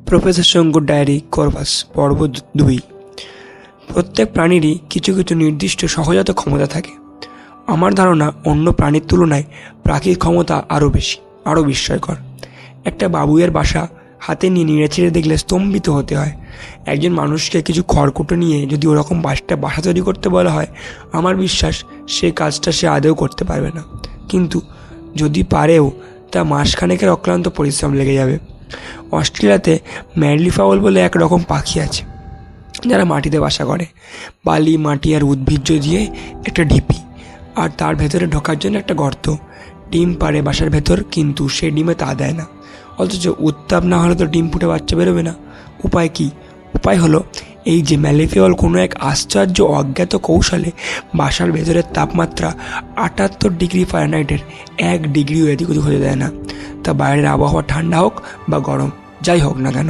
Professor শঙ্কুর diary কর্ভাস পর্ব 2। প্রত্যেক প্রাণীরই কিছু কিছু নির্দিষ্ট সহজাত ক্ষমতা থাকে। আমার ধারণা অন্য প্রাণীর তুলনায় পাখির ক্ষমতা আরও বেশি, আরও বিস্ময়কর। একটা বাবুইয়ের বাসা হাতে নিয়ে নেড়েচেড়ে দেখলে স্তম্ভিত হতে হয়। একজন মানুষকে কিছু খড়কুটো নিয়ে যদি ওরকম বাসা তৈরি করতে বলা হয়, আমার বিশ্বাস সে কাজটা সে আদৌ করতে পারবে না। কিন্তু যদি পারেও তা মাসখানেকের অক্লান্ত পরিশ্রম লেগে যাবে। অস্ট্রেলিয়াতে ম্যাডলি ফাউল বলে এক রকম পাখি আছে যারা মাটিতে বাসা করে। বালি, মাটি আর উদ্ভিজ্জ দিয়ে একটা ঢিপি, আর তার ভেতরে ঢোকার জন্য একটা গর্ত। ডিম পাড়ে বাসার ভেতর, কিন্তু সে ডিমে তা দেয় না। অথচ উত্তাপ না হলে তো ডিম ফুটে বাচ্চা বেরোবে না। উপায় কি? উপায় হলো এই যে ম্যালিফিওল কোনো এক আশ্চর্য অজ্ঞাত কৌশলে বাসার ভেতরের তাপমাত্রা 78 ডিগ্রি ফারেনহাইটের 1 ডিগ্রিও এদিক ওদিক হতে দেয় না। তা বাইরের আবহাওয়া ঠান্ডা হোক বা গরম, যাই হোক না কেন।